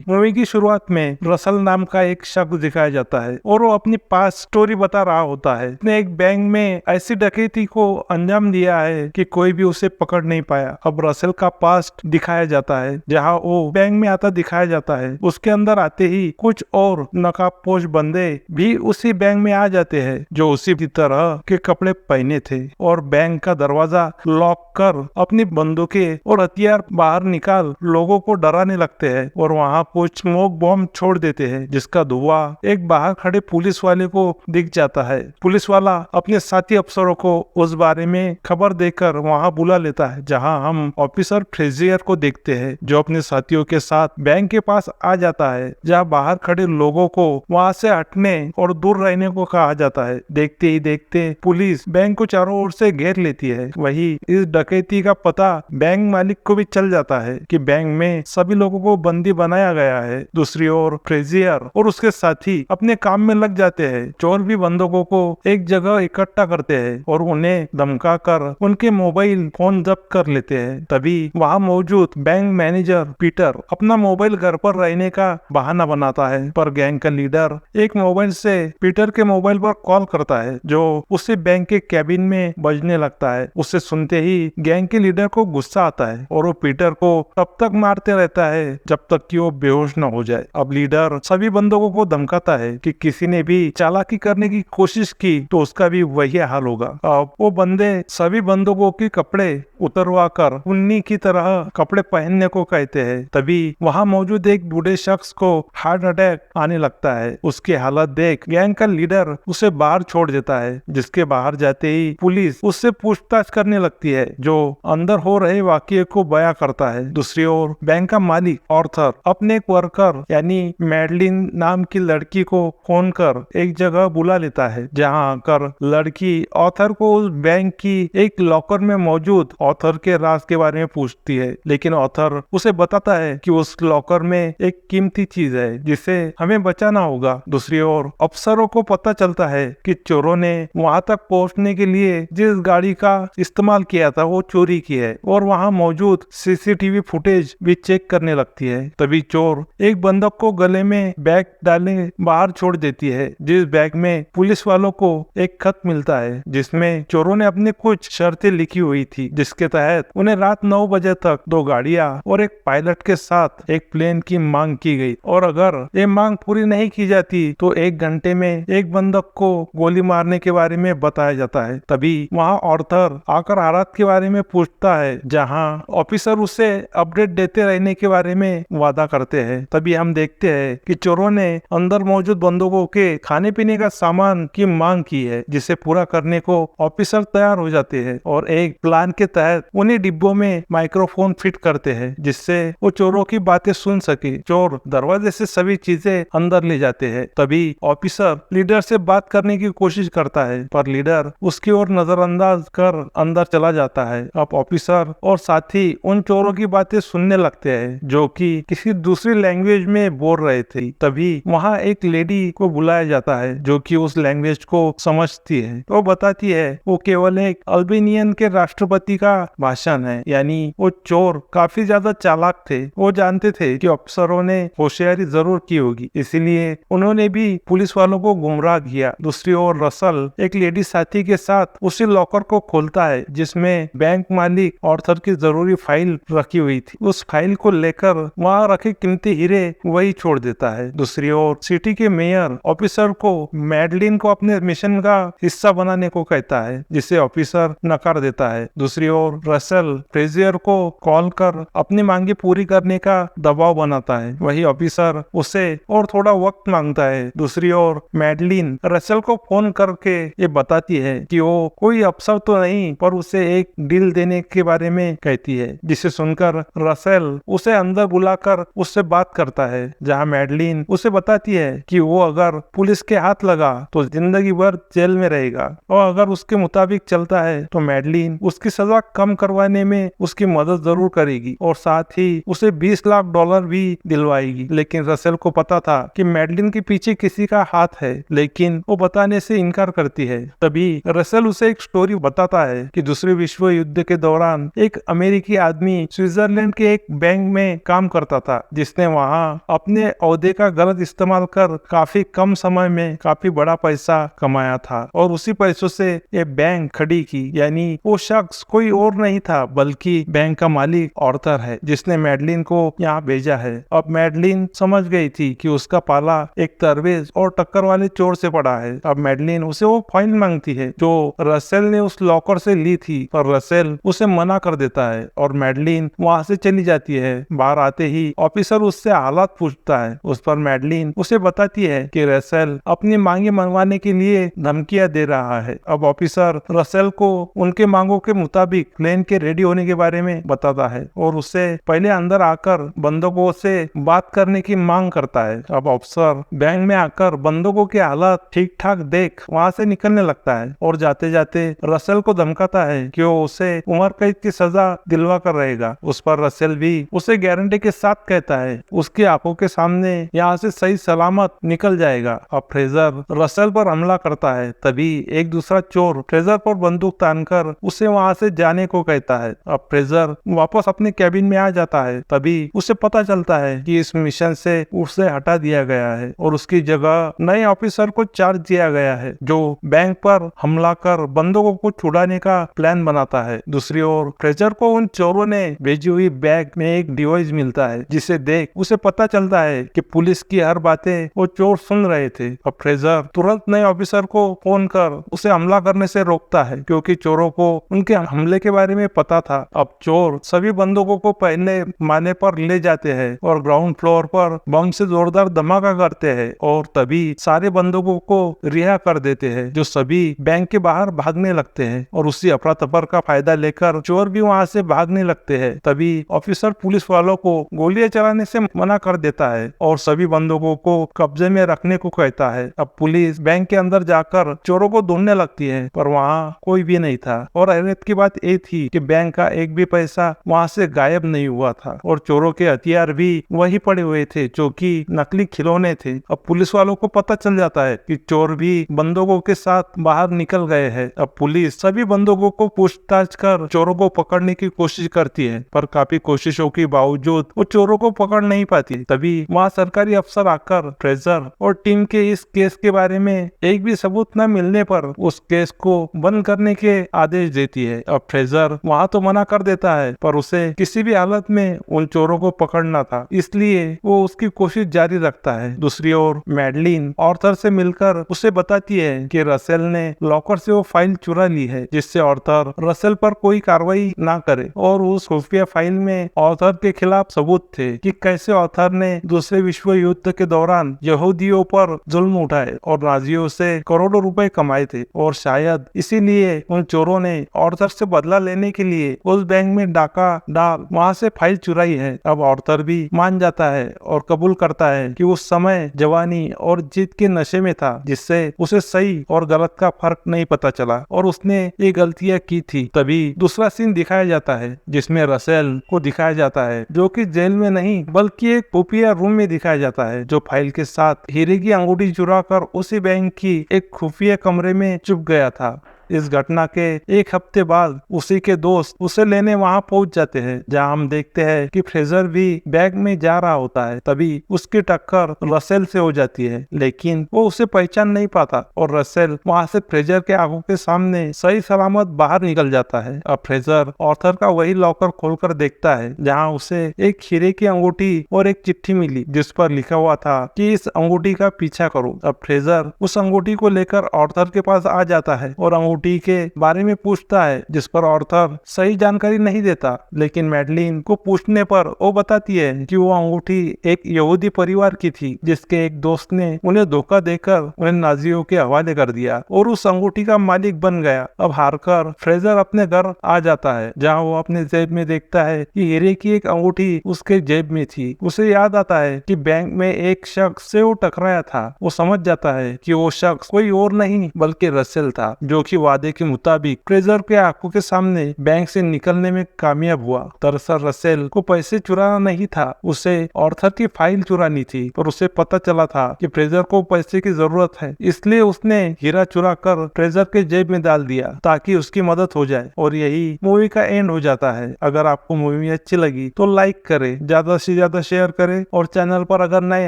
Movie की शुरुआत में रसल नाम का एक शख्स दिखाया जाता है और वो अपनी पास्ट स्टोरी बता रहा होता है। उसने एक बैंक में ऐसी डकैती को अंजाम दिया है कि कोई भी उसे पकड़ नहीं पाया। अब रसल का पास्ट दिखाया जाता है, जहां वो बैंक में आता दिखाया जाता है। उसके अंदर आते ही कुछ और नकाबपोश बंदे भी उसी बैंक में आ जाते हैं जो उसी तरह के कपड़े पहने थे और बैंक का दरवाजा लॉक कर अपनी बंदूकें और हथियार बाहर निकाल लोगों को डराने लगते हैं और वहां कुछ स्मोक बॉम्ब छोड़ देते हैं, जिसका धुआं एक बाहर खड़े पुलिस वाले को दिख जाता है। पुलिस वाला अपने साथी अफसरों को उस बारे में खबर देकर वहां बुला लेता है, जहां हम ऑफिसर फ्रेजियर को देखते हैं जो अपने साथियों के साथ बैंक के पास आ जाता है, जहां बाहर खड़े लोगों को वहां से हटने और दूर रहने को कहा जाता है। देखते ही देखते पुलिस बैंक को चारों ओर से घेर लेती है। वही इस डकैती का पता बैंक मालिक को भी चल जाता है कि बैंक में सभी लोगों को बंदी बनाया गया है। दूसरी ओर फ्रेजियर और उसके साथी अपने काम में लग जाते हैं। चोर भी बंदूकों को एक जगह इकट्ठा करते हैं और उन्हें धमकाकर उनके मोबाइल फोन जब्त कर लेते हैं। तभी वहां मौजूद बैंक मैनेजर पीटर अपना मोबाइल घर पर रहने का बहाना बनाता है, पर गैंग का लीडर एक मोबाइल से पीटर के मोबाइल पर कॉल करता है जो उसी बैंक के कैबिन में बजने लगता है। उसे सुनते ही गैंग के लीडर को गुस्सा आता है और वो पीटर को तब तक मारते रहता है जब तक कि वो बेहोश न हो जाए। अब लीडर सभी बंदूकों को धमकाता है कि किसी ने भी चालाकी करने की कोशिश की तो उसका भी वही हाल होगा। अब वो बंदे सभी बंदूकों के कपड़े उतरवा कर उन्हीं की तरह कपड़े पहनने को कहते हैं। तभी वहाँ मौजूद एक बूढ़े शख्स को हार्ट अटैक आने लगता है। उसकी हालत देख गैंग का लीडर उसे बाहर छोड़ देता है, जिसके बाहर जाते ही पुलिस उससे पूछताछ करने लगती है जो अंदर हो रहे वाकये को बयां करता है। दूसरी ओर बैंक का मालिक ऑर्थर अपने एक वर्कर यानी मैडलिन नाम की लड़की को फोन कर एक जगह बुला लेता है, जहां आकर लड़की ऑर्थर को उस बैंक की एक लॉकर में मौजूद ऑर्थर के राज के बारे में पूछती है, लेकिन ऑर्थर उसे बताता है कि उस लॉकर में एक कीमती चीज है जिसे हमें बचाना होगा। दूसरी ओर अफसरों को पता चलता है कि चोरों ने वहां तक पहुंचने के लिए जिस गाड़ी का इस्तेमाल किया था वो चोरी की है और वहां मौजूद सीसीटीवी फुटेज भी चेक करने लगती है। तभी चोर एक बंदूक को गले में बैग डाले बाहर छोड़ देती है, जिस बैग में पुलिस वालों को एक खत मिलता है जिसमें चोरों ने अपनी कुछ शर्तें लिखी हुई थी, जिसके तहत उन्हें रात 9 बजे तक 2 गाड़ियां और एक पायलट के साथ एक प्लेन की मांग की गई और अगर ये मांग पूरी नहीं की जाती तो 1 घंटे में एक बंदूक को गोली मारने के बारे में बताया जाता है। तभी वहाँ ऑर्थर आकर हालात के बारे में पूछता है, जहाँ ऑफिसर उसे अपडेट देते रहने के बारे में वादा करते हैं। तभी हम देखते हैं कि चोरों ने अंदर मौजूद बंदूकों के खाने पीने का सामान की मांग की है, जिसे पूरा करने को ऑफिसर तैयार हो जाते हैं और एक प्लान के तहत उन्हीं डिब्बों में माइक्रोफोन फिट करते हैं जिससे वो चोरों की बातें सुन सके। चोर दरवाजे से सभी चीजें अंदर ले जाते हैं। तभी ऑफिसर लीडर से बात करने की कोशिश करता है, पर लीडर उसकी ओर नजरअंदाज कर अंदर चला जाता है। अब ऑफिसर और साथी उन चोरों की बातें सुनने लगते हैं जो कि किसी दूसरी लैंग्वेज में बोल रहे थे। तभी वहाँ एक लेडी को बुलाया जाता है जो कि उस लैंग्वेज को समझती है। वो बताती है वो केवल एक अल्बेनियन के राष्ट्रपति का भाषण है। यानी वो चोर काफी ज्यादा चालाक थे। वो जानते थे कि अफसरों ने होशियारी जरूर की होगी, इसीलिए उन्होंने भी पुलिस वालों को गुमराह किया। दूसरी ओर रसल एक लेडी साथी के साथ उसी लॉकर को खोलता है जिसमें बैंक मालिक ऑर्थर की जरूरी फाइल रखी हुई थी। उस फाइल को लेकर वहाँ रखे कीमती हीरे वही छोड़ देता है। दूसरी ओर सिटी के मेयर ऑफिसर को मैडलिन को अपने मिशन का हिस्सा बनाने को कहता है, जिसे ऑफिसर नकार देता है। दूसरी ओर रसल फ्रेजियर को कॉल कर अपनी मांगे पूरी करने का दबाव बनाता है। वही ऑफिसर उसे और थोड़ा वक्त मांगता है। दूसरी ओर मैडलिन रसल को फोन करके ये बताती है कि वो कोई अफसर तो नहीं पर उसे एक डील देने के बारे में कहती है, जिसे सुनकर रसल उसे अंदर बुलाकर उससे बात करता है, जहां मैडलिन उसे बताती है कि वो अगर पुलिस के हाथ लगा तो जिंदगी भर जेल में रहेगा और अगर उसके मुताबिक चलता है तो मैडलिन उसकी सजा कम करवाने में उसकी मदद जरूर करेगी और साथ ही उसे $20 लाख भी दिलवाएगी। लेकिन रसल को पता था कि मैडलिन के पीछे किसी का हाथ है, लेकिन वो बताने से इनकार करती है। तभी रसल उसे एक स्टोरी बताता है कि दूसरे विश्व युद्ध के दौरान एक अमेरिकी आदमी स्विट्जरलैंड के एक बैंक में काम करता था, जिस जिसने वहाँ अपने ओहदे का गलत इस्तेमाल कर काफी कम समय में काफी बड़ा पैसा कमाया था और उसी पैसों से ये बैंक खड़ी की। यानी वो शख्स कोई और नहीं था बल्कि बैंक का मालिक आर्थर है जिसने मैडलिन को यहाँ भेजा है। अब मैडलिन समझ गई थी कि उसका पाला एक तरवेज और टक्कर वाले चोर से पड़ा है। अब मैडलिन उसे वो फाइल मांगती है जो रसेल ने उस लॉकर से ली थी, पर रसेल उसे मना कर देता है और मैडलिन वहाँ से चली जाती है। बाहर आते ही ऑफिसर उससे हालात पूछता है। उस पर मैडलिन उसे बताती है कि रसेल अपनी मांगे मनवाने के लिए धमकियां दे रहा है। अब ऑफिसर रसेल को उनके मांगों के मुताबिक प्लेन के रेडी होने के बारे में बताता है और उससे पहले अंदर आकर बंदूकों से बात करने की मांग करता है। अब ऑफिसर बैंक में आकर बंदूकों के हालात ठीक ठाक देख वहाँ से निकलने लगता है और जाते जाते रसेल को धमकाता है कि वो उसे उम्र कैद की सजा दिलवा कर रहेगा। उस पर रसेल भी उसे गारंटी के साथ कहता है उसकी आंखों के सामने यहाँ से सही सलामत निकल जाएगा। अब फ्रेजर रसेल पर हमला करता है। तभी एक दूसरा चोर फ्रेजर पर बंदूक तानकर उसे वहाँ से जाने को कहता है। अब फ्रेजर वापस अपने कैबिन में आ जाता है। तभी उसे पता चलता है कि इस मिशन से उसे हटा दिया गया है और उसकी जगह नए ऑफिसर को चार्ज दिया गया है जो बैंक पर हमला कर बंदूकों को छुड़ाने का प्लान बनाता है। दूसरी ओर फ्रेजर को उन चोरों ने भेजी हुई बैग में एक डिवाइस मिलता है जिसे देख उसे पता चलता है कि पुलिस की हर बातें वो चोर सुन रहे थे। अब फ्रेजर तुरंत नए ऑफिसर को फोन कर उसे हमला करने से रोकता है क्योंकि चोरों को उनके हमले के बारे में पता था। अब चोर सभी बंदूकों को पहले माले पर ले जाते हैं और ग्राउंड फ्लोर पर बम से जोरदार धमाका करते हैं और तभी सारे बंदूकों को रिहा कर देते हैं जो सभी बैंक के बाहर भागने लगते हैं और उसी अफरा तफर का फायदा लेकर चोर भी वहाँ से भागने लगते हैं। तभी ऑफिसर पुलिस वालों को गोलियां चलाने से मना कर देता है और सभी बंदूकों को कब्जे में रखने को कहता है। अब पुलिस बैंक के अंदर जाकर चोरों को ढूंढने लगती है पर वहाँ कोई भी नहीं था और हैरत की बात ये थी कि बैंक का एक भी पैसा वहाँ से गायब नहीं हुआ था और चोरों के हथियार भी वही पड़े हुए थे जो कि नकली खिलौने थे। अब पुलिस वालों को पता चल जाता है कि चोर भी बंदूकों के साथ बाहर निकल गए हैं। अब पुलिस सभी बंदूकों को पूछताछ कर चोरों को पकड़ने की कोशिश करती है पर काफी कोशिशों के बावजूद वो चोरों को पकड़ नहीं पाती। तभी वहाँ सरकारी अफसर आकर फ्रेजर और टीम के इस केस के बारे में एक भी सबूत न मिलने पर उस केस को बंद करने के आदेश देती है। अब फ्रेजर वहाँ तो मना कर देता है पर उसे किसी भी हालत में उन चोरों को पकड़ना था इसलिए वो उसकी कोशिश जारी रखता है। दूसरी ओर मैडलिन आर्थर से मिलकर उसे बताती है कि रसेल ने लॉकर से वो फाइल चुरा ली है जिससे आर्थर रसेल पर कोई कार्रवाई ना करे और उस खुफिया फाइल में आर्थर के खिलाफ सबूत थे कि कैसे आर्थर ने दूसरे विश्व युद्ध के दौरान यहूदियों पर जुल्म उठाए और नाजियों से करोड़ों रुपए कमाए थे और शायद इसीलिए उन चोरों ने आर्थर से बदला लेने के लिए उस बैंक में डाका डाल वहाँ से फाइल चुराई है। अब आर्थर भी मान जाता है और कबूल करता है कि उस समय जवानी और जीत के नशे में था जिससे उसे सही और गलत का फर्क नहीं पता चला और उसने ये गलतियां की थी। तभी दूसरा सीन दिखाया जाता है जिसमें रसेल को दिखाया जाता है जो कि जेल में नहीं बल्कि एक खुफिया रूम में दिखाया जाता है जो फाइल के साथ हीरे की अंगूठी चुरा कर उसी बैंक की एक खुफिया कमरे में छुप गया था। इस घटना के एक हफ्ते बाद उसी के दोस्त उसे लेने वहां पहुंच जाते हैं जहां हम देखते हैं कि फ्रेजर भी बैग में जा रहा होता है। तभी उसकी टक्कर रसेल से हो जाती है लेकिन वो उसे पहचान नहीं पाता और रसेल वहां से फ्रेजर के आंखों के सामने सही सलामत बाहर निकल जाता है। अब फ्रेजर आर्थर का वही लॉकर खोलकर देखता है जहाँ उसे एक हीरे की अंगूठी और एक चिट्ठी मिली जिस पर लिखा हुआ था कि इस अंगूठी का पीछा करो। अब फ्रेजर उस अंगूठी को लेकर आर्थर के पास आ जाता है और अंगूठी के बारे में पूछता है जिस पर आर्थर सही जानकारी नहीं देता लेकिन मैडलिन को पूछने पर वो बताती है कि वो अंगूठी एक यहूदी परिवार की थी जिसके एक दोस्त ने उन्हें धोखा देकर उन्हें नाजियों के हवाले कर दिया और उस अंगूठी का मालिक बन गया। अब हारकर फ्रेजर अपने घर आ जाता है जहाँ वो अपने जेब में देखता है कि हीरे की एक अंगूठी उसके जेब में थी। उसे याद आता है कि बैंक में एक शख्स से वो टकराया था। वो समझ जाता है कि वो शख्स कोई और नहीं बल्कि रसेल था जो कि वादे के मुताबिक ट्रेजर के आंखों के सामने बैंक से निकलने में कामयाब हुआ। दरअसल रसेल को पैसे चुराना नहीं था, उसे ऑर्थर की फाइल चुरानी थी। और उसे पता चला था कि ट्रेजर को पैसे की जरूरत है, इसलिए उसने हीरा चुरा कर ट्रेजर के जेब में डाल दिया ताकि उसकी मदद हो जाए। और यही मूवी का एंड हो जाता है। अगर आपको मूवी अच्छी लगी तो लाइक करें, ज्यादा से ज्यादा शेयर करें और चैनल पर अगर नए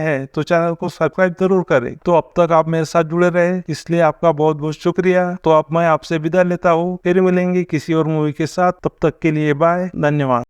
हैं तो चैनल को सब्सक्राइब जरूर करें। तो अब तक आप मेरे साथ जुड़े रहे, इसलिए आपका बहुत बहुत शुक्रिया। तो अब मैं आपसे विदा लेता हूँ, फिर मिलेंगे किसी और मूवी के साथ। तब तक के लिए बाय, धन्यवाद।